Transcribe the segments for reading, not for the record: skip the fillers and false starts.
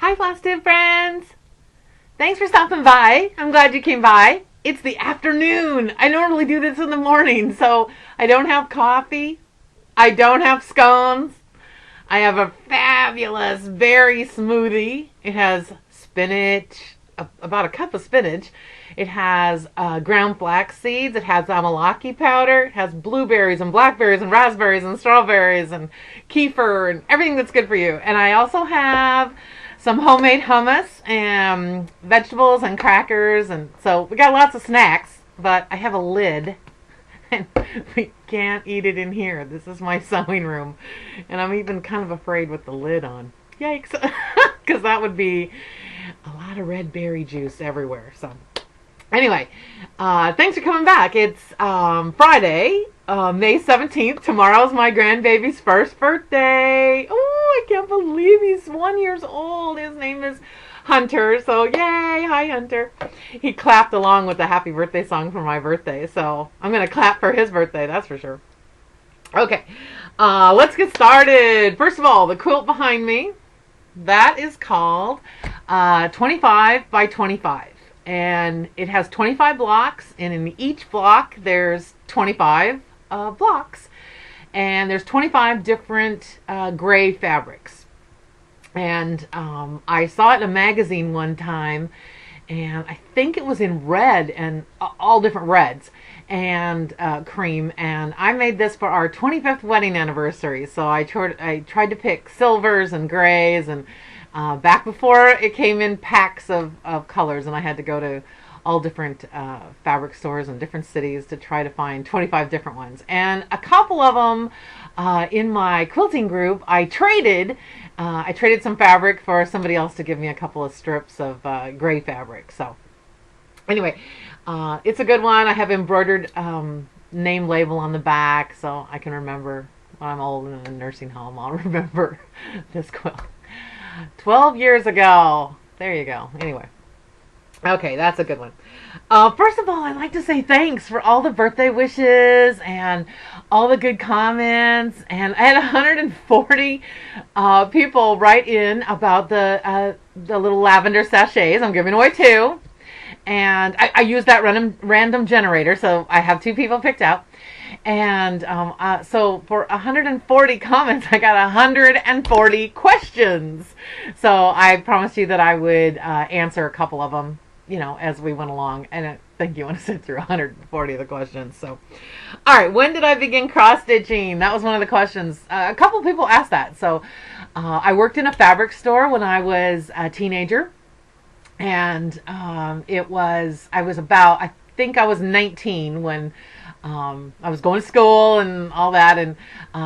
Hi, Floss friends. Thanks for stopping by. I'm glad you came by. It's the afternoon. I normally do this in the morning, so I don't have coffee. I don't have scones. I have a fabulous berry smoothie. It has spinach, about a cup of spinach. It has ground flax seeds. It has amalaki powder. It has blueberries and blackberries and raspberries and strawberries and kefir and everything that's good for you. And I also have some homemade hummus and vegetables and crackers. And so we got lots of snacks, but I have a lid. And we can't eat it in here. This is my sewing room. And I'm even kind of afraid with the lid on. Yikes. Because that would be a lot of red berry juice everywhere. So anyway, thanks for coming back. It's Friday, May 17th. Tomorrow's my grandbaby's first birthday. Oh, I can't believe he's 1 year old. His name is Hunter. So yay, hi Hunter. He clapped along with the happy birthday song for my birthday. So I'm going to clap for his birthday, that's for sure. Okay, let's get started. First of all, the quilt behind me, that is called 25 by 25. And it has 25 blocks, and in each block there's 25 blocks. And there's 25 different gray fabrics. And I saw it in a magazine one time, and I think it was in red and all different reds and cream. And I made this for our 25th wedding anniversary. So I tried to pick silvers and grays, and back before it came in packs of colors, and I had to go to all different fabric stores in different cities to try to find 25 different ones. And a couple of them in my quilting group, I traded some fabric for somebody else to give me a couple of strips of gray fabric. So anyway, it's a good one. I have embroidered name label on the back, so I can remember when I'm old and in a nursing home, I'll remember this quilt. 12 years ago. There you go. Anyway. Okay, that's a good one. First of all, I'd like to say thanks for all the birthday wishes and all the good comments. And I had 140 people write in about the little lavender sachets. I'm giving away 2. And I used that random generator, so I have 2 people picked out. And so for 140 comments, I got 140 questions. So I promised you that I would answer a couple of them, you know, as we went along. And I think you want to sit through 140 of the questions. So, all right, when did I begin cross stitching? That was one of the questions. A couple of people asked that. So I worked in a fabric store when I was a teenager. And I think I was 19 when I was going to school and all that, and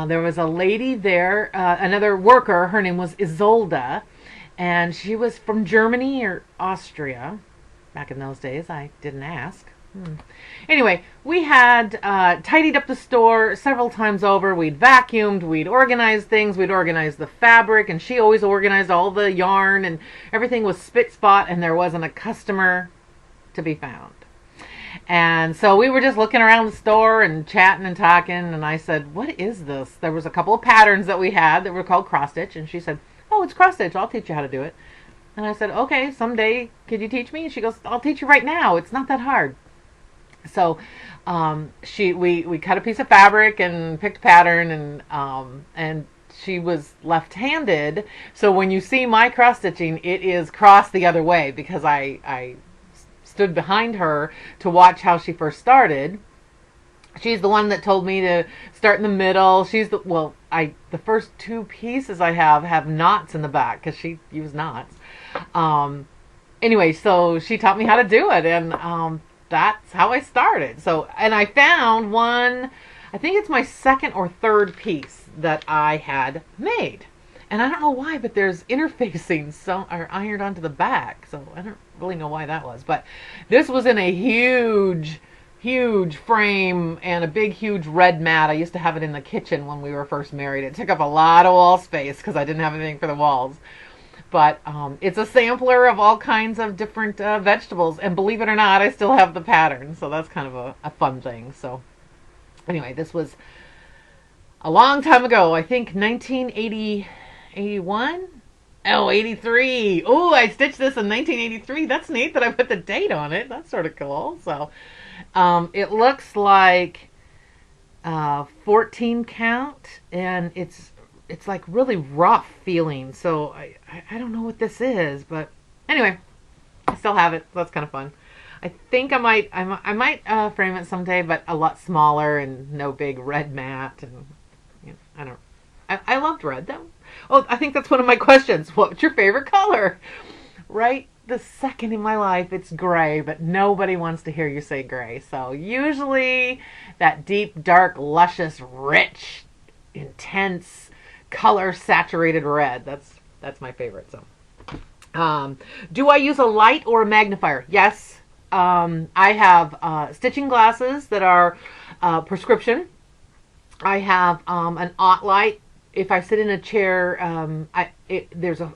there was a lady there, another worker. Her name was Isolda, and she was from Germany or Austria. Back in those days, I didn't ask. Anyway, we had tidied up the store several times over. We'd vacuumed, we'd organized things, we'd organized the fabric, and she always organized all the yarn, and everything was spit spot, and there wasn't a customer to be found. And so we were just looking around the store and chatting and talking, and I said, what is this? There was a couple of patterns that we had that were called cross stitch, and she said, oh, it's cross stitch, I'll teach you how to do it. And I said, okay, someday could you teach me? And she goes, I'll teach you right now, it's not that hard. So we cut a piece of fabric and picked a pattern, and she was left-handed. So when you see my cross stitching, it is crossed the other way, because I stood behind her to watch how she first started. She's the one that told me to start in the middle. The first 2 pieces I have knots in the back because she used knots. Anyway, so she taught me how to do it, and that's how I started. So, and I found one, I think it's my second or third piece that I had made. And I don't know why, but there's interfacing are ironed onto the back. So I don't really know why that was. But this was in a huge frame and a big, huge red mat. I used to have it in the kitchen when we were first married. It took up a lot of wall space because I didn't have anything for the walls. But it's a sampler of all kinds of different vegetables. And believe it or not, I still have the pattern. So that's kind of a fun thing. So anyway, this was a long time ago. I think 1981. Oh, 83. Oh, I stitched this in 1983. That's neat that I put the date on it. That's sort of cool. So, it looks like 14 count, and it's like really rough feeling. So I don't know what this is, but anyway, I still have it. So that's kind of fun. I think I might frame it someday, but a lot smaller and no big red mat. And I don't. I loved red though. Oh, I think that's one of my questions. What's your favorite color? Right the second in my life, it's gray, but nobody wants to hear you say gray. So usually that deep, dark, luscious, rich, intense, color saturated red. That's my favorite. So, do I use a light or a magnifier? Yes. I have stitching glasses that are prescription. I have an Ott light. If I sit in a chair, I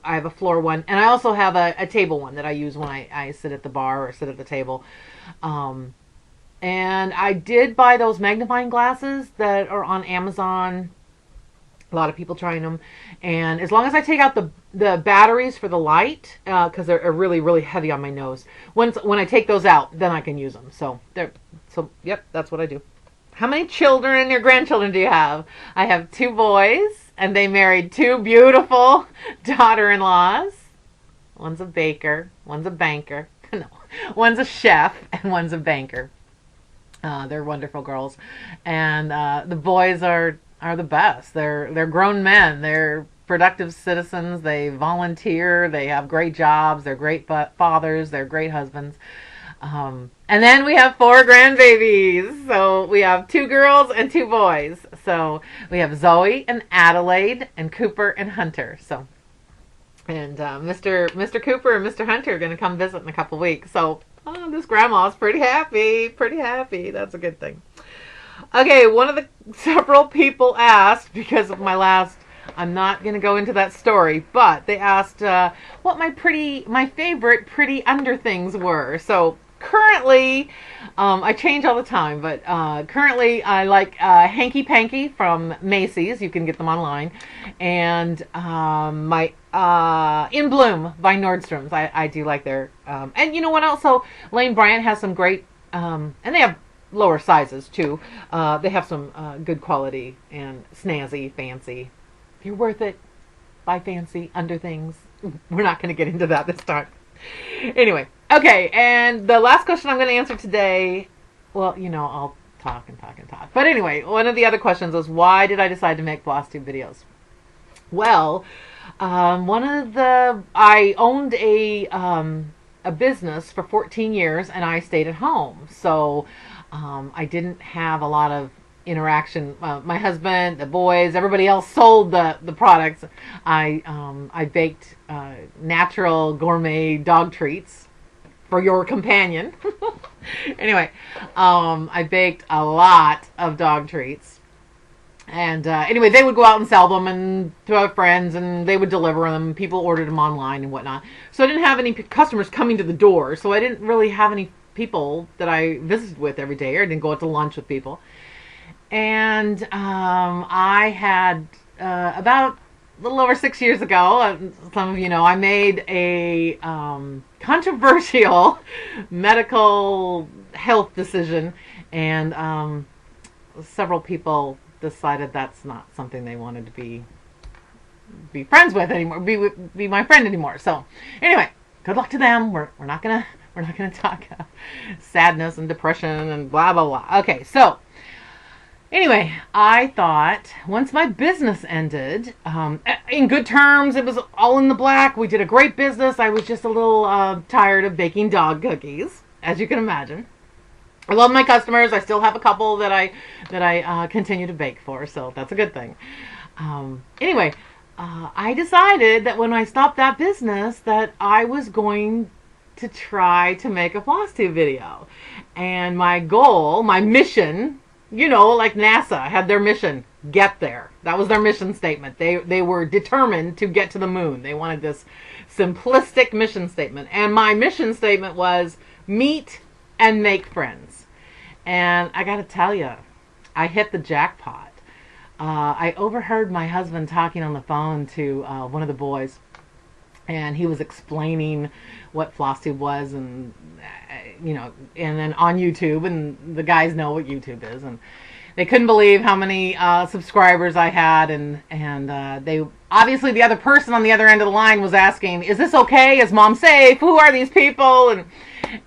have a floor one, and I also have a table one that I use when I sit at the bar or sit at the table. And I did buy those magnifying glasses that are on Amazon. A lot of people trying them, and as long as I take out the batteries for the light, because they're really really heavy on my nose. When I take those out, then I can use them. So yep, that's what I do. How many children or grandchildren do you have? I have 2 boys, and they married 2 beautiful daughter-in-laws. One's a baker, one's a banker. No, one's a chef, and one's a banker. They're wonderful girls, and the boys are the best. They're grown men. They're productive citizens. They volunteer. They have great jobs. They're great fathers. They're great husbands. And then we have 4 grandbabies. So we have 2 girls and 2 boys. So we have Zoe and Adelaide and Cooper and Hunter. So, and Mr. Cooper and Mr. Hunter are going to come visit in a couple weeks. So this grandma's pretty happy. Pretty happy. That's a good thing. Okay, one of the several people asked, because of my last, I'm not going to go into that story, but they asked what my favorite pretty under things were. So currently, I change all the time, but currently I like Hanky Panky from Macy's. You can get them online. And my In Bloom by Nordstrom's. I do like their, and you know what, also Lane Bryant has some great, and they have lower sizes too. They have some good quality and snazzy, fancy. If you're worth it, buy fancy under things. We're not going to get into that this time. Anyway, okay, and the last question I'm going to answer today, well, I'll talk and talk and talk. But anyway, one of the other questions was, why did I decide to make FlossTube videos? Well, I owned a business for 14 years, and I stayed at home. So I didn't have a lot of interaction. My husband, the boys, everybody else sold the products. I baked natural gourmet dog treats for your companion. Anyway, I baked a lot of dog treats. And anyway, they would go out and sell them and to our friends, and they would deliver them. People ordered them online and whatnot. So I didn't have any customers coming to the door. So I didn't really have any people that I visited with every day, or I didn't go out to lunch with people. And I had about a little over 6 years ago, some of you know, I made a controversial medical health decision, and several people decided that's not something they wanted to be friends with anymore, be my friend anymore. So anyway, good luck to them. We're not gonna talk sadness and depression and blah blah blah. Okay, so anyway, I thought once my business ended, in good terms, it was all in the black. We did a great business. I was just a little tired of baking dog cookies, as you can imagine. I love my customers. I still have a couple that I continue to bake for, so that's a good thing. Anyway, I decided that when I stopped that business that I was going to try to make a FlossTube video. And my goal, my mission, you know, like NASA had their mission, get there. That was their mission statement. They were determined to get to the moon. They wanted this simplistic mission statement. And my mission statement was meet and make friends. And I got to tell you, I hit the jackpot. I overheard my husband talking on the phone to one of the boys. and he was explaining what Flosstube was, and and then on YouTube, and the guys know what YouTube is, and they couldn't believe how many subscribers I had, and they obviously, the other person on the other end of the line was asking, "Is this okay? Is Mom safe? Who are these people?"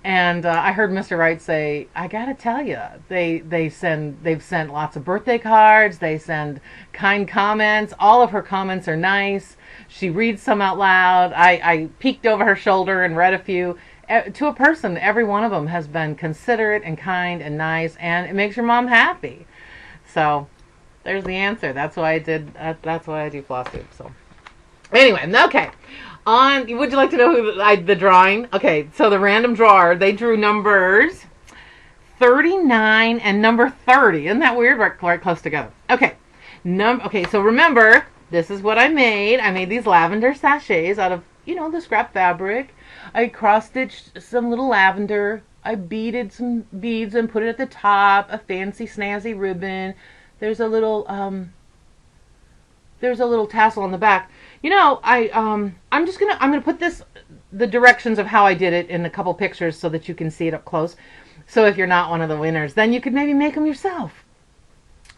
And I heard Mr. Wright say, "I gotta tell you, they've sent lots of birthday cards. They send kind comments. All of her comments are nice. She reads some out loud. I peeked over her shoulder and read a few." To a person, every one of them has been considerate and kind and nice, and it makes your mom happy. So there's the answer. That's why I did. That's why I do Flosstube. So anyway, okay. Would you like to know the drawing? Okay, so the random drawer, they drew numbers 39 and number 30. Isn't that weird? Right close together. Okay. Okay, so remember, this is what I made. I made these lavender sachets out of, the scrap fabric. I cross-stitched some little lavender. I beaded some beads and put it at the top. A fancy snazzy ribbon. There's a little tassel on the back. I'm gonna put the directions of how I did it in a couple pictures so that you can see it up close. So if you're not one of the winners, then you could maybe make them yourself.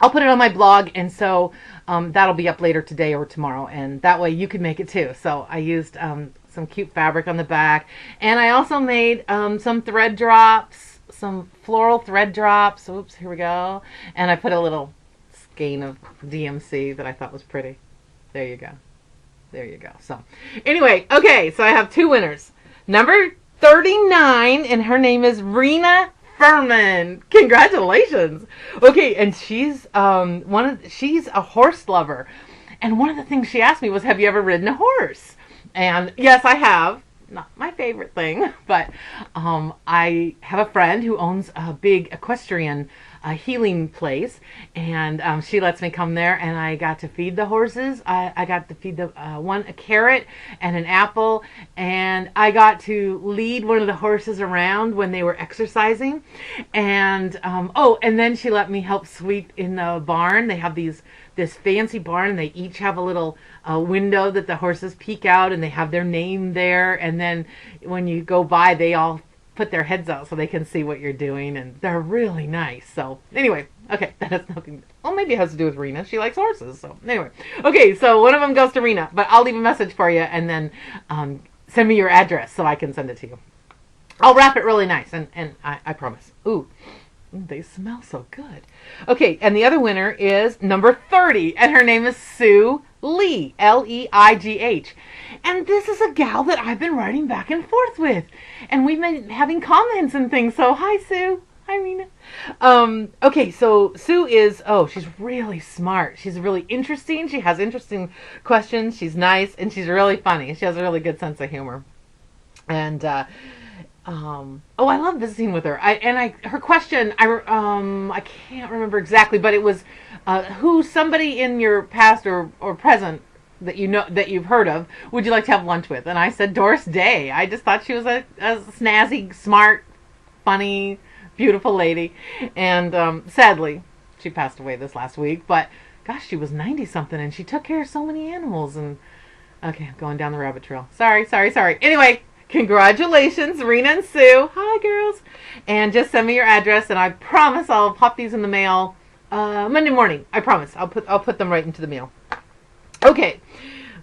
I'll put it on my blog, and so that'll be up later today or tomorrow, and that way you can make it too. So I used some cute fabric on the back, and I also made some thread drops, some floral thread drops. Oops, here we go. And I put a little skein of DMC that I thought was pretty. There you go. There you go. So anyway, okay, so I have two winners. Number 39, and her name is Rena Furman. Congratulations. Okay, and she's she's a horse lover. And one of the things she asked me was, have you ever ridden a horse? And yes, I have. Not my favorite thing, but I have a friend who owns a big equestrian healing place, and she lets me come there, and I got to feed the horses. I got to feed one a carrot and an apple, and I got to lead one of the horses around when they were exercising, and and then she let me help sweep in the barn. They have this fancy barn, and they each have a little window that the horses peek out, and they have their name there, and then when you go by, they all put their heads out so they can see what you're doing, and they're really nice. So anyway, okay, that has nothing, well, maybe it has to do with Rena. She likes horses. So anyway, okay, so one of them goes to Rena, but I'll leave a message for you, and then send me your address so I can send it to you. I'll wrap it really nice, and I promise. Ooh, they smell so good. Okay, and the other winner is number 30, and her name is Sue Lee, Leigh. And this is a gal that I've been writing back and forth with. And we've been having comments and things. So, hi, Sue. Hi, Rena. Okay, so Sue is, she's really smart. She's really interesting. She has interesting questions. She's nice, and she's really funny. She has a really good sense of humor. And, I love visiting with her. Her question, I can't remember exactly, but it was, who somebody in your past or present that you've heard of would you like to have lunch with? And I said Doris Day. I just thought she was a snazzy, smart, funny, beautiful lady. And sadly, she passed away this last week. But gosh, she was 90 something, and she took care of so many animals. And okay, I'm going down the rabbit trail. Sorry. Anyway. Congratulations, Rena and Sue. Hi, girls. And just send me your address, and I promise I'll pop these in the mail Monday morning. I promise. I'll put them right into the mail. Okay.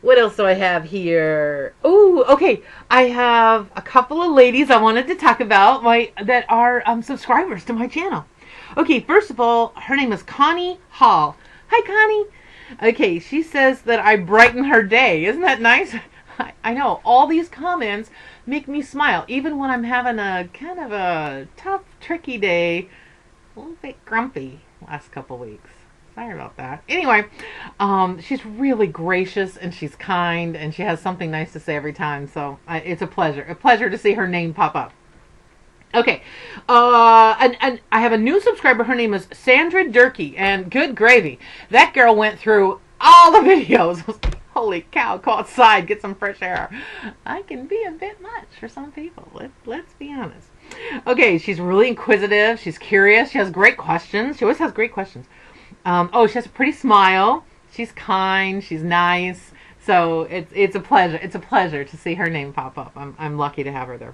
What else do I have here? Oh, okay. I have a couple of ladies I wanted to talk about that are subscribers to my channel. Okay, first of all, her name is Connie Hall. Hi, Connie. Okay, she says that I brighten her day. Isn't that nice? I know. All these comments make me smile, even when I'm having a kind of a tough, tricky day. A little bit grumpy last couple weeks. Sorry about that. Anyway, she's really gracious, and she's kind, and she has something nice to say every time. So it's a pleasure to see her name pop up. Okay, and I have a new subscriber. Her name is Sandra Durkee, and good gravy. That girl went through all the videos. Holy cow, go outside, get some fresh air. I can be a bit much for some people. Let's be honest. Okay, she's really inquisitive. She's curious. She has great questions. She always has great questions. She has a pretty smile. She's kind. She's nice. So it's a pleasure. It's a pleasure to see her name pop up. I'm lucky to have her there.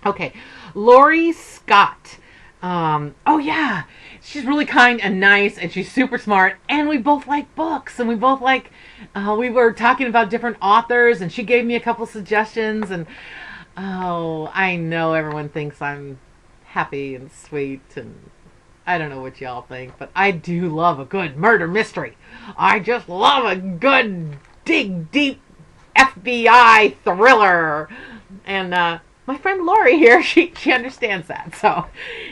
Okay, Lori Scott. Oh yeah, she's really kind and nice, and she's super smart. And we both like books, and we both like. We were talking about different authors, and she gave me a couple suggestions. And oh, I know everyone thinks I'm happy and sweet, and I don't know what y'all think, but I do love a good murder mystery. I just love a good dig deep FBI thriller, and my friend Lori here, she understands that. So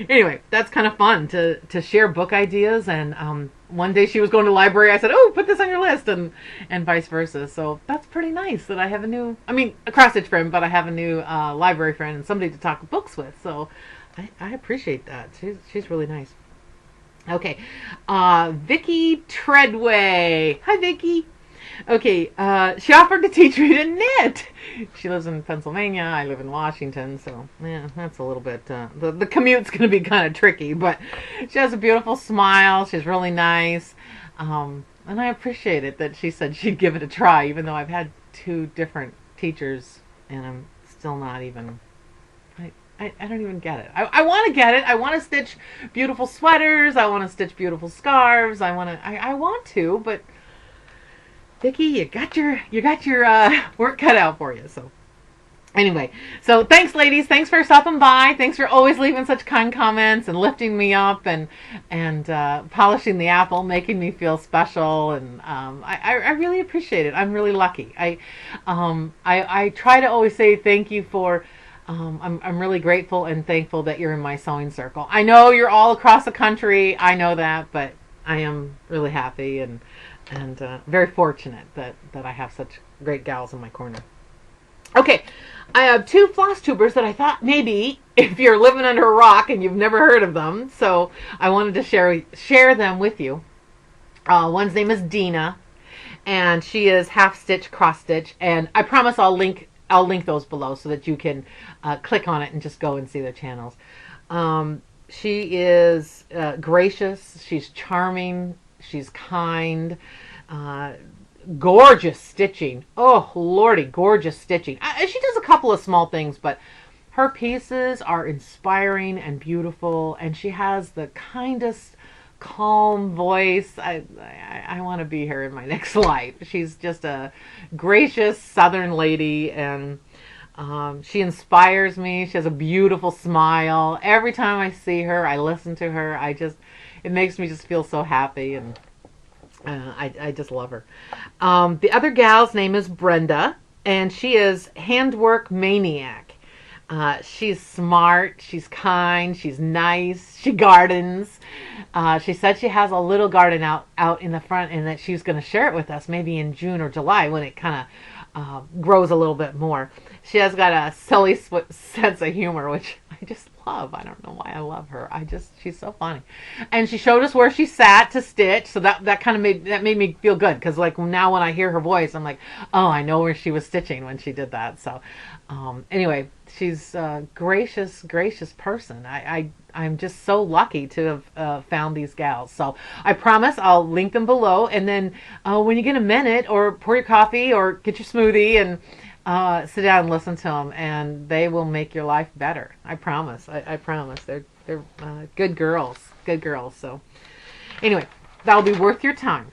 anyway, that's kind of fun to share book ideas. And one day she was going to the library. I said, oh, put this on your list, and vice versa. So that's pretty nice that I have a cross-stitch friend, but I have a new library friend and somebody to talk books with. So I appreciate that. She's really nice. Okay, Vicky Treadway. Hi, Vicky. Okay, she offered to teach me to knit. She lives in Pennsylvania. I live in Washington, so yeah, that's a little bit. The commute's going to be kind of tricky, but she has a beautiful smile. She's really nice, and I appreciate it that she said she'd give it a try, even though I've had 2 different teachers, and I'm still not even. I don't even get it. I want to get it. I want to stitch beautiful sweaters. I want to stitch beautiful scarves. I want to, but Vicky, you got your work cut out for you. So anyway, so thanks, ladies. Thanks for stopping by. Thanks for always leaving such kind comments and lifting me up and polishing the apple, making me feel special. And I really appreciate it. I'm really lucky. I try to always say thank you for. I'm really grateful and thankful that you're in my sewing circle. I know you're all across the country. I know that, but I am really happy and very fortunate that I have such great gals in my corner. Okay, I have 2 floss tubers that I thought maybe if you're living under a rock and you've never heard of them, so I wanted to share them with you. One's name is Dena, and she is Halfstitch cross stitch, and I promise I'll link those below so that you can click on it and just go and see their channels. She is gracious. She's charming. She's kind. Gorgeous stitching. Oh, Lordy, gorgeous stitching. She does a couple of small things, but her pieces are inspiring and beautiful, and she has the kindest, calm voice. I want to be her in my next life. She's just a gracious Southern lady, and she inspires me. She has a beautiful smile. Every time I see her, I listen to her. It makes me just feel so happy, and I just love her. The other gal's name is Brenda, and she is Handwork Maniac. She's smart, she's kind, she's nice, she gardens. She said she has a little garden out in the front, and that she's going to share it with us maybe in June or July when it kind of grows a little bit more. She has got a silly sense of humor, which I just love. I don't know why I love her. She's so funny. And she showed us where she sat to stitch, so that kind of made me feel good, because like now when I hear her voice, I'm like, oh, I know where she was stitching when she did that. So anyway, she's a gracious person. I'm just so lucky to have found these gals. So I promise I'll link them below, and then when you get a minute, or pour your coffee or get your smoothie and sit down and listen to them, and they will make your life better. I promise. I promise. They're good girls. Good girls. So anyway, that'll be worth your time.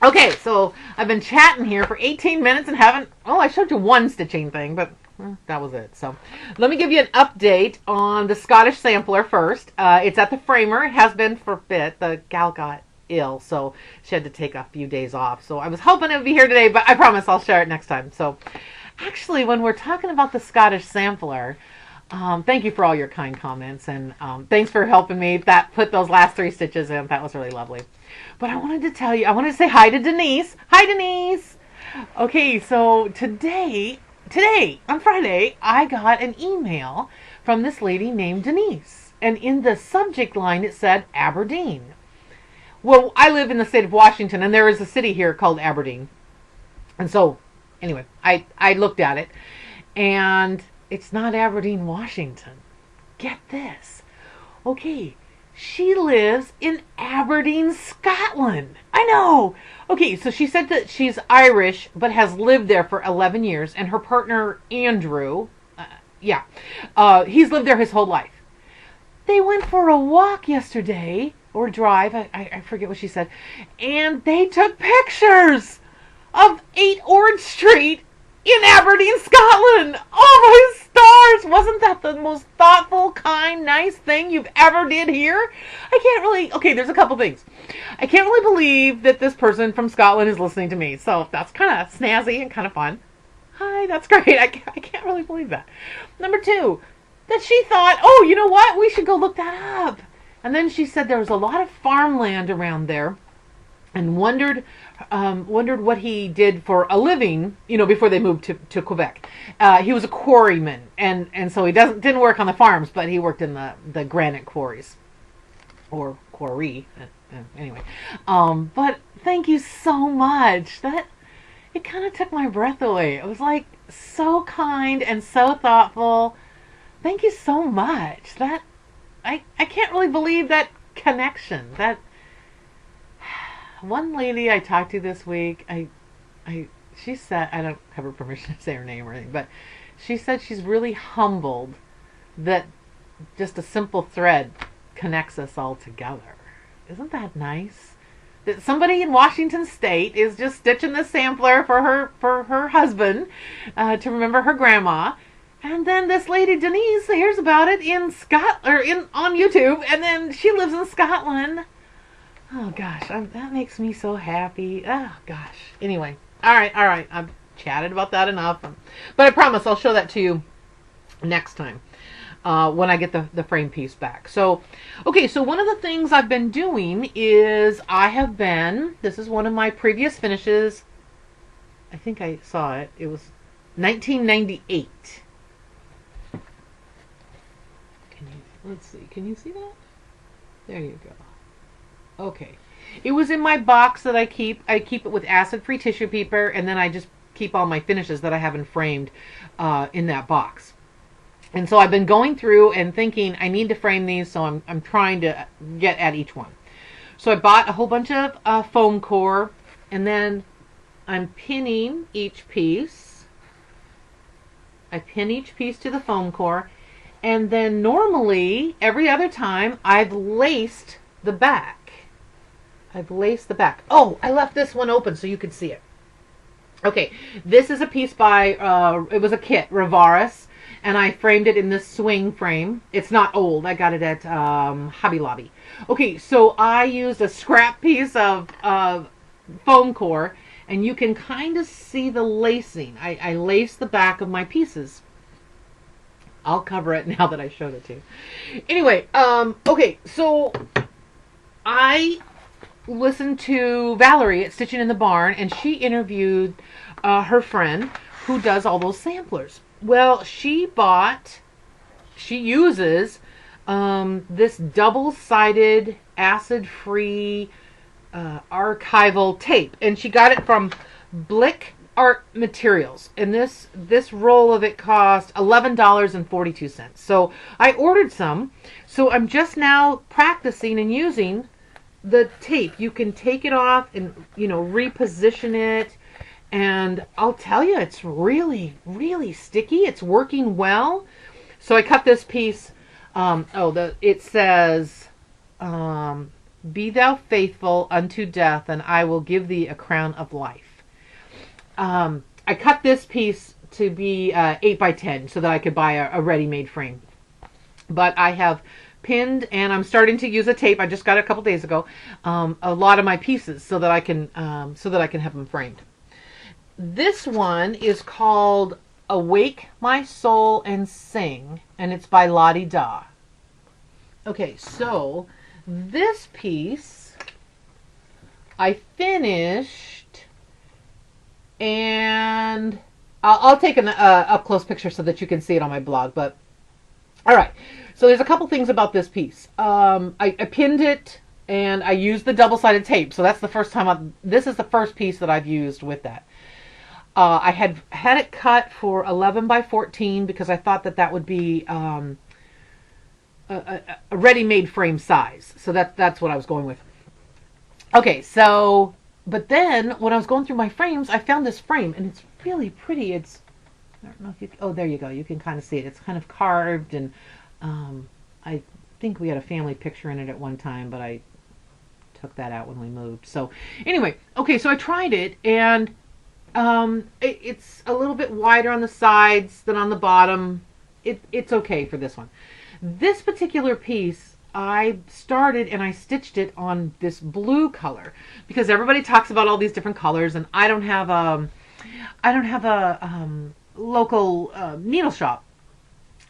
Okay, so I've been chatting here for 18 minutes and I showed you one stitching thing, but that was it. So let me give you an update on the Scottish sampler first. It's at the framer. It has been for a bit. The gal got ill, so she had to take a few days off. So I was hoping it would be here today, but I promise I'll share it next time. So actually, when we're talking about the Scottish sampler, thank you for all your kind comments, and thanks for helping me put those last 3 stitches in. That was really lovely. But I wanted to say hi to Denise. Hi, Denise. Okay, so today on Friday, I got an email from this lady named Denise, and in the subject line it said Aberdeen. Well, I live in the state of Washington, and there is a city here called Aberdeen. And so, anyway, I looked at it, and it's not Aberdeen, Washington. Get this. Okay, She lives in Aberdeen, Scotland. I know. Okay, so she said that she's Irish, but has lived there for 11 years, and her partner, Andrew, he's lived there his whole life. They went for a walk yesterday, or drive, I forget what she said, and they took pictures of 8 Orange Street in Aberdeen, Scotland. Oh my stars! Wasn't that the most thoughtful, kind, nice thing you've ever did here? Okay, there's a couple things. I can't really believe that this person from Scotland is listening to me, so that's kind of snazzy and kind of fun. Hi, that's great. I can't really believe that. Number 2, that she thought, oh, you know what? We should go look that up. And then she said there was a lot of farmland around there, and wondered what he did for a living, before they moved to Quebec. He was a quarryman, and so he didn't work on the farms, but he worked in the granite quarries, or quarry. Anyway, but thank you so much. It kind of took my breath away. It was like so kind and so thoughtful. Thank you so much. I can't really believe that connection. That one lady I talked to this week, she said, I don't have her permission to say her name or anything, but she said she's really humbled that just a simple thread connects us all together. Isn't that nice? That somebody in Washington State is just stitching the sampler for her husband to remember her grandma. And then this lady Denise hears about it on YouTube, and then she lives in Scotland. Oh gosh, that makes me so happy. Oh gosh. Anyway, all right. I've chatted about that enough, but I promise I'll show that to you next time when I get the frame piece back. So, okay. So one of the things I've been doing is this is one of my previous finishes. I think I saw it. It was 1998. Let's see. Can you see that? There you go. Okay. It was in my box that I keep. I keep it with acid-free tissue paper, and then I just keep all my finishes that I haven't framed in that box. And so I've been going through and thinking I need to frame these, so I'm trying to get at each one. So I bought a whole bunch of foam core, and then I'm pinning each piece. I pin each piece to the foam core. And then normally, every other time, I've laced the back. Oh, I left this one open so you could see it. Okay, this is a piece by, it was a kit, Rivaris, and I framed it in this swing frame. It's not old. I got it at Hobby Lobby. Okay, so I used a scrap piece of foam core, and you can kind of see the lacing. I laced the back of my pieces. I'll cover it now that I showed it to you. Anyway, okay, so I listened to Valerie at Stitching in the Barn, and she interviewed her friend who does all those samplers. Well, she uses this double-sided acid-free archival tape, and she got it from Blick Art Materials, and this roll of it cost $11.42. So I ordered some, so I'm just now practicing and using the tape. You can take it off and reposition it, and I'll tell you, it's really, really sticky. It's working well. So I cut this piece. It says, "Be thou faithful unto death, and I will give thee a crown of life." I cut this piece to be 8 by 10 so that I could buy a ready-made frame. But I have pinned, and I'm starting to use a tape. I just got it a couple days ago. A lot of my pieces so that I can have them framed. This one is called "Awake My Soul and Sing," and it's by Lottie Da. Okay, so this piece I finished. And I'll take an up-close picture so that you can see it on my blog. But all right, so there's a couple things about this piece. I pinned it, and I used the double-sided tape. So that's the first time. This is the first piece that I've used with that. I had it cut for 11 by 14 because I thought that would be a ready-made frame size. So that's what I was going with. Okay, so, but then when I was going through my frames, I found this frame, and it's really pretty. It's, I don't know if you, oh, there you go. You can kind of see it. It's kind of carved, and I think we had a family picture in it at one time, but I took that out when we moved. So anyway, okay, so I tried it, and it's a little bit wider on the sides than on the bottom. It's okay for this one. This particular piece, I started and I stitched it on this blue color because everybody talks about all these different colors, and I don't have a local needle shop.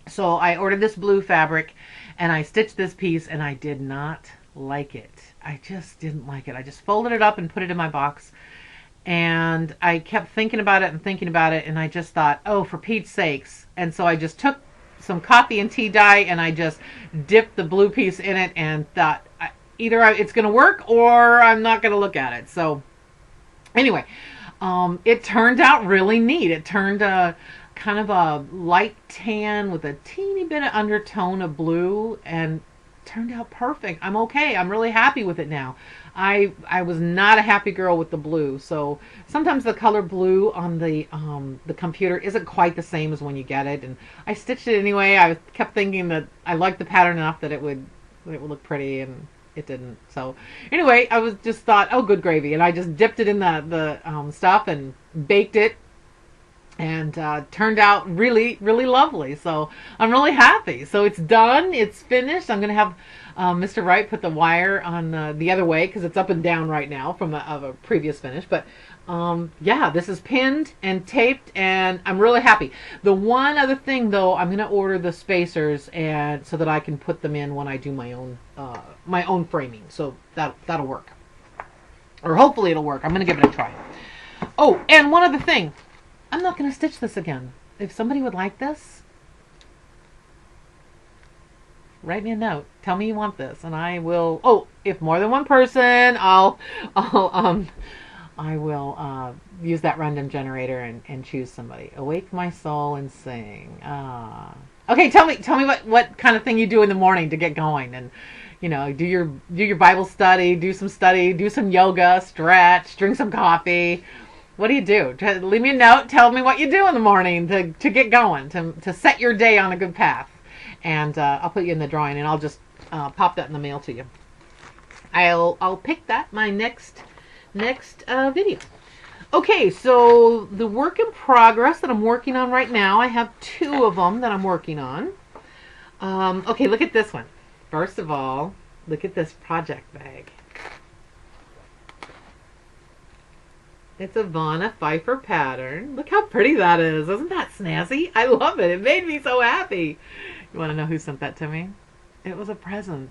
So I ordered this blue fabric and I stitched this piece, and I did not like it. I just didn't like it. I just folded it up and put it in my box, and I kept thinking about it, and I just thought, oh, for Pete's sakes. And so I just took some coffee and tea dye, and I just dipped the blue piece in it and thought, either it's going to work or I'm not going to look at it. So anyway, it turned out really neat. It turned kind of a light tan with a teeny bit of undertone of blue, and turned out perfect. I'm okay. I'm really happy with it now. I was not a happy girl with the blue, so sometimes the color blue on the computer isn't quite the same as when you get it, and I stitched it anyway. I kept thinking that I liked the pattern enough that it would look pretty, and it didn't. So anyway, I was just thought, oh, good gravy, and I just dipped it in the stuff and baked it, and turned out really, really lovely. So I'm really happy. So it's done. It's finished. I'm going to have Mr. Wright put the wire on the other way because it's up and down right now from a previous finish. But yeah, this is pinned and taped, and I'm really happy. The one other thing, though, I'm going to order the spacers and so that I can put them in when I do my own framing. So that'll work, or hopefully it'll work. I'm going to give it a try. Oh, and one other thing. I'm not going to stitch this again. If somebody would like this, write me a note. Tell me you want this, and I will. Oh, if more than one person, I will use that random generator and choose somebody. Awake my soul and sing. Okay, tell me what kind of thing you do in the morning to get going, and do your Bible study, do some yoga, stretch, drink some coffee. What do you do? Leave me a note. Tell me what you do in the morning to get going, to set your day on a good path. And I'll put you in the drawing, and I'll just pop that in the mail to you. I'll pick that my next video. Okay, so the work in progress that I'm working on right now, I have 2 of them that I'm working on. Okay, look at this one. First of all, look at this project bag. It's a Vanna Pfeiffer pattern. Look how pretty that is. Isn't that snazzy? I love it. It made me so happy. You want to know who sent that to me? It was a present.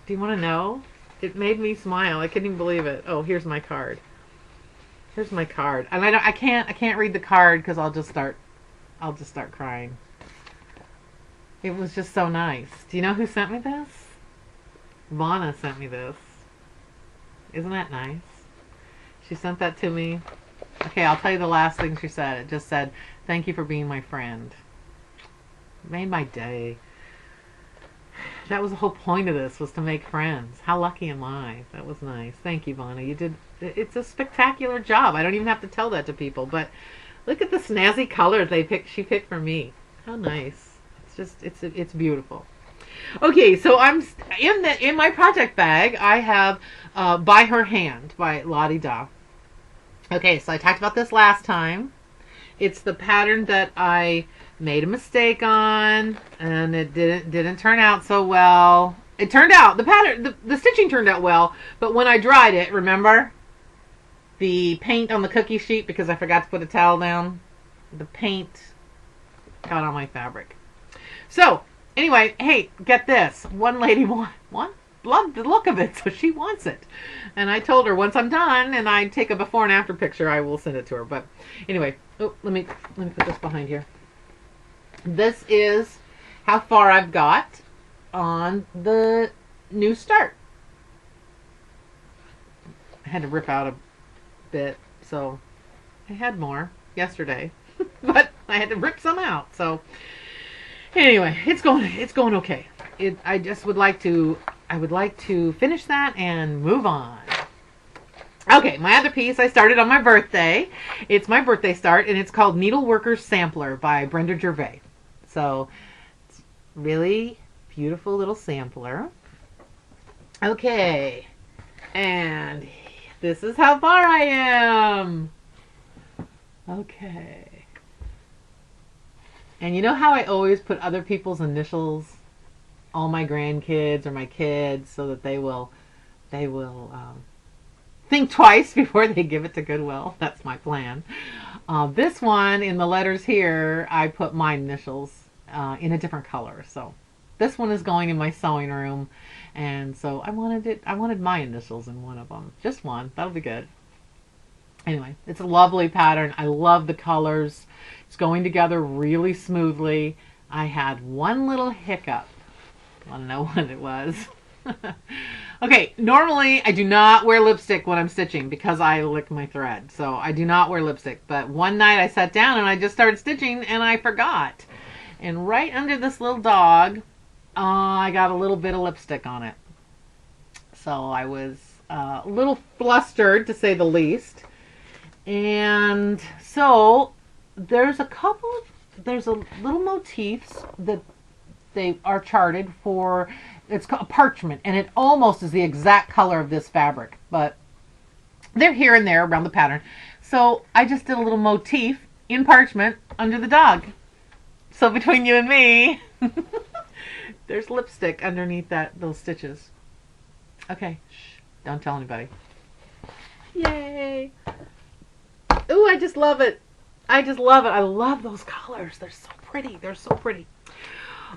Do you want to know? It made me smile. I couldn't even believe it. Oh, here's my card. Here's my card. And I can't read the card because I'll just start crying. It was just so nice. Do you know who sent me this? Vanna sent me this. Isn't that nice? She sent that to me. Okay, I'll tell you the last thing she said. It just said, "Thank you for being my friend." It made my day. That was the whole point of this, was to make friends. How lucky am I? That was nice. Thank you, Vanna. You did. It's a spectacular job. I don't even have to tell that to people. But look at the snazzy colors she picked for me. How nice. It's beautiful. Okay, so I'm in my project bag. I have By Her Hand by Lottie Da. Okay, so I talked about this last time. It's the pattern that I made a mistake on, and it didn't turn out so well. It turned out, the stitching turned out well, but when I dried it, remember? The paint on the cookie sheet, because I forgot to put a towel down, the paint got on my fabric. So, anyway, hey, get this. One lady loved the look of it, so she wants it. And I told her once I'm done and I take a before and after picture, I will send it to her. But anyway, let me put this behind here. This is how far I've got on the new start. I had to rip out a bit, so I had more yesterday, but I had to rip some out. So anyway, it's going okay. I just would like to, I would like to finish that and move on. Okay, my other piece I started on my birthday. It's my birthday start, and it's called Needleworker's Sampler by Brenda Gervais. So, it's really beautiful little sampler. Okay, and this is how far I am. Okay. And you know how I always put other people's initials, all my grandkids or my kids, so that they will think twice before they give it to Goodwill. That's my plan. This one, in the letters here, I put my initials in a different color. So this one is going in my sewing room, and so I wanted my initials in one of them. Just one. That'll be good. Anyway, it's a lovely pattern. I love the colors. It's going together really smoothly. I had one little hiccup. Want to know what it was? Okay, normally I do not wear lipstick when I'm stitching because I lick my thread. So I do not wear lipstick. But one night I sat down and I just started stitching and I forgot. And right under this little dog, I got a little bit of lipstick on it. So I was a little flustered, to say the least. And so there's a little motifs that they are charted for. It's called parchment, and it almost is the exact color of this fabric, but they're here and there around the pattern. So I just did a little motif in parchment under the dog. So between you and me, there's lipstick underneath those stitches. Okay, shh, don't tell anybody. Yay! Ooh, I just love it. I just love it. I love those colors. They're so pretty. They're so pretty.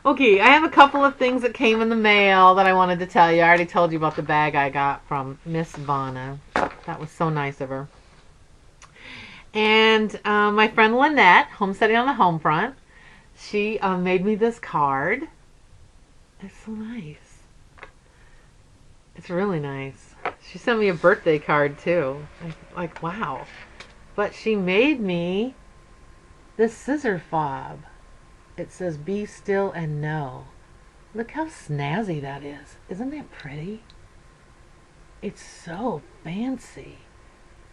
Okay, I have a couple of things that came in the mail that I wanted to tell you. I already told you about the bag I got from Miss Vanna. That was so nice of her. And my friend Lynette, Homesteading on the Home Front, she made me this card. It's so nice. It's really nice. She sent me a birthday card too. Like wow. But she made me this scissor fob. It says, "Be still and know." Look how snazzy that is. Isn't that pretty? It's so fancy.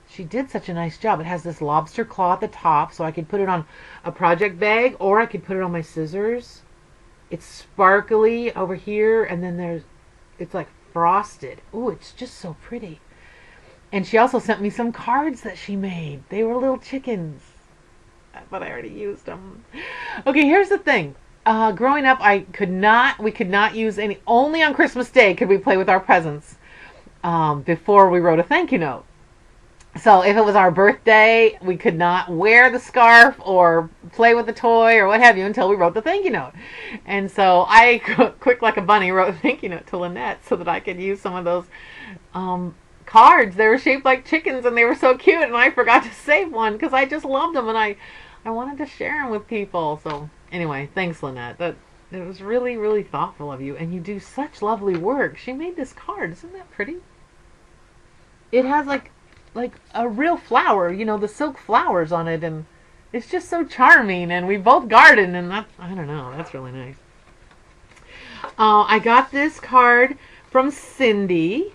She did such a nice job. It has this lobster claw at the top, so I could put it on a project bag, or I could put it on my scissors. It's sparkly over here, and then it's like frosted. Ooh, it's just so pretty. And she also sent me some cards that she made. They were little chickens. But I already used them. Okay, here's the thing. Growing up, we could not use any, only on Christmas Day could we play with our presents before we wrote a thank you note. So if it was our birthday, we could not wear the scarf or play with the toy or what have you until we wrote the thank you note. And so I, quick like a bunny, wrote a thank you note to Lynette so that I could use some of those cards. They were shaped like chickens and they were so cute, and I forgot to save one because I just loved them and I wanted to share them with people. So anyway, thanks Lynette. It was really, really thoughtful of you, and you do such lovely work. She made this card. Isn't that pretty? It has like a real flower, you know, the silk flowers on it, and it's just so charming, and we both garden, and I don't know, that's really nice. I got this card from Cindy.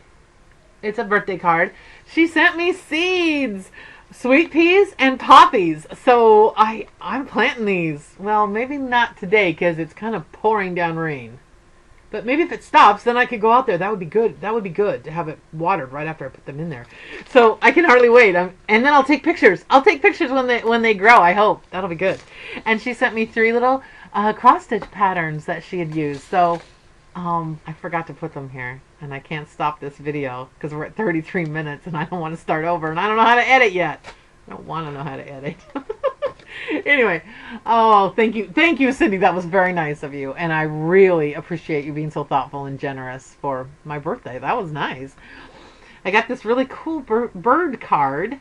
It's a birthday card. She sent me seeds, sweet peas and poppies. So I'm planting these. Well, maybe not today because it's kind of pouring down rain. But maybe if it stops, then I could go out there. That would be good. That would be good to have it watered right after I put them in there. So I can hardly wait. And then I'll take pictures. I'll take pictures when they grow, I hope. That'll be good. And she sent me 3 little cross-stitch patterns that she had used. So I forgot to put them here. And I can't stop this video because we're at 33 minutes and I don't want to start over. And I don't know how to edit yet. I don't want to know how to edit. Anyway, oh, thank you, Cindy. That was very nice of you, and I really appreciate you being so thoughtful and generous for my birthday. That was nice. I got this really cool bird card.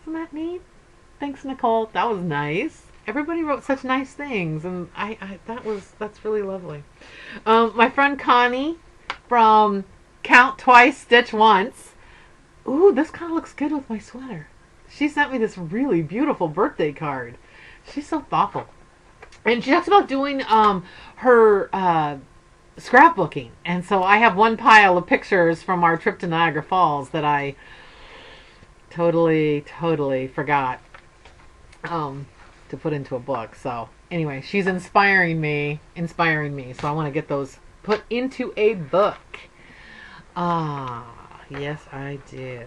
Isn't that neat? Thanks, Nicole. That was nice. Everybody wrote such nice things, and that's really lovely. My friend Connie from Count Twice, Stitch Once. Ooh, this kind of looks good with my sweater. She sent me this really beautiful birthday card. She's so thoughtful. And she talks about doing her scrapbooking. And so I have one pile of pictures from our trip to Niagara Falls that I totally forgot to put into a book. So anyway, she's inspiring me. So I want to get those put into a book. Yes, I do.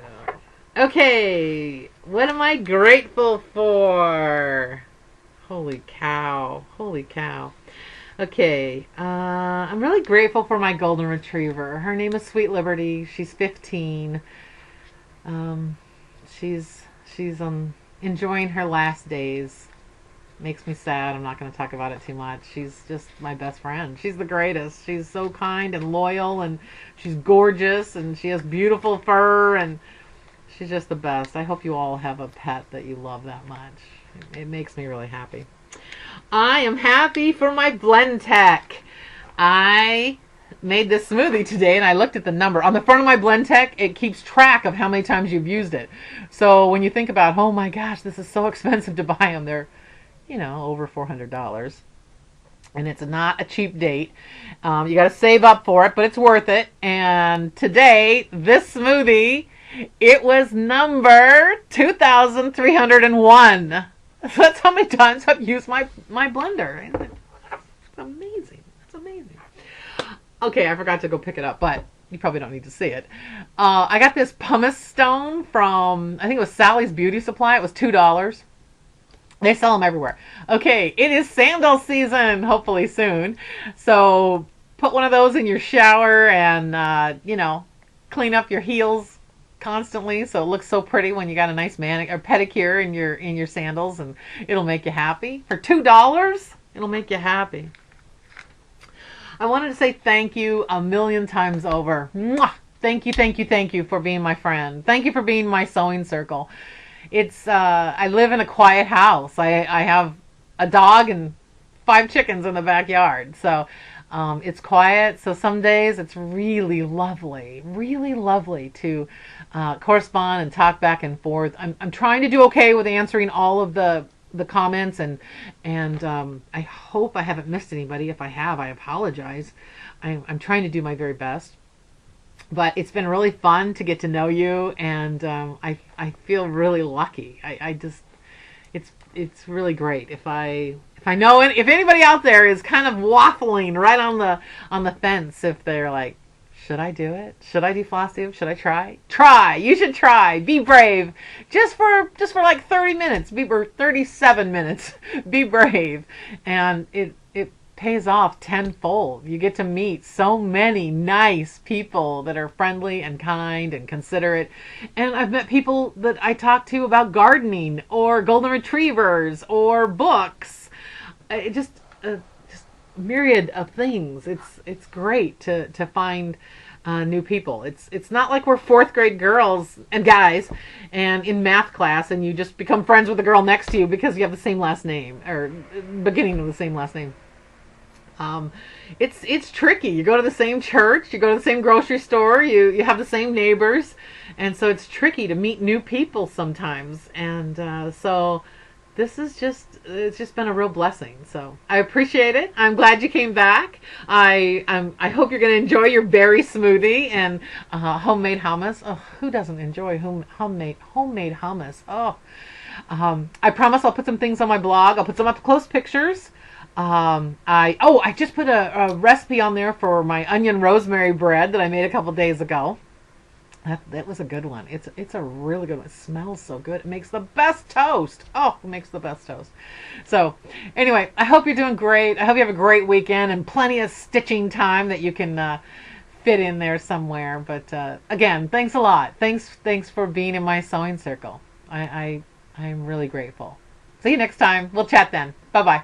Okay, what am I grateful for? Holy cow. Okay, I'm really grateful for my golden retriever. Her name is Sweet Liberty. She's 15. She's enjoying her last days. Makes me sad. I'm not going to talk about it too much. She's just my best friend. She's the greatest. She's so kind and loyal, and she's gorgeous, and she has beautiful fur, and she's just the best. I hope you all have a pet that you love that much. It makes me really happy. I am happy for my blend tech. I made this smoothie today, and I looked at the number. On the front of my blend tech, it keeps track of how many times you've used it. So when you think about, oh my gosh, this is so expensive to buy them, they're, over $400. And it's not a cheap date. You got to save up for it, but it's worth it. And today, this smoothie, it was number 2,301. So that's how many times I've used my blender. It's amazing. It's amazing. Okay, I forgot to go pick it up, but you probably don't need to see it. I got this Pumice Stone from, I think it was Sally's Beauty Supply. It was $2. They sell them everywhere. Okay, it is sandal season, hopefully soon. So put one of those in your shower and, clean up your heels constantly so it looks so pretty when you got a nice manic or pedicure in your sandals, and it'll make you happy. For $2, it'll make you happy. I wanted to say thank you a million times over. Mwah! Thank you for being my friend. Thank you for being my sewing circle. It's I live in a quiet house. I have a dog and 5 chickens in the backyard. So it's quiet. So some days it's really lovely to correspond and talk back and forth. I'm trying to do okay with answering all of the comments, and I hope I haven't missed anybody. If I have, I apologize. I'm trying to do my very best. But it's been really fun to get to know you, and I feel really lucky. It's really great. If anybody out there is kind of waffling right on the fence, if they're like, should I do it? Should I do floss tube? Should I try? Try. You should try. Be brave. Just for like 30 minutes. 37 minutes. Be brave, and it pays off tenfold. You get to meet so many nice people that are friendly and kind and considerate. And I've met people that I talk to about gardening or golden retrievers or books. Just a myriad of things. It's great to find new people. It's not like we're 4th grade girls and guys and in math class and you just become friends with the girl next to you because you have the same last name or beginning of the same last name. It's tricky. You go to the same church, you go to the same grocery store, you have the same neighbors, and so it's tricky to meet new people sometimes. And so it's just been a real blessing. So I appreciate it. I'm glad you came back. I hope you're going to enjoy your berry smoothie and homemade hummus. Oh, who doesn't enjoy homemade hummus? Oh, I promise I'll put some things on my blog. I'll put some up close pictures. I just put a recipe on there for my onion rosemary bread that I made a couple days ago. That was a good one. It's a really good one. It smells so good. It makes the best toast. Oh, it makes the best toast. So anyway, I hope you're doing great. I hope you have a great weekend and plenty of stitching time that you can fit in there somewhere. But again, thanks a lot. Thanks for being in my sewing circle. I'm really grateful. See you next time. We'll chat then. Bye-bye.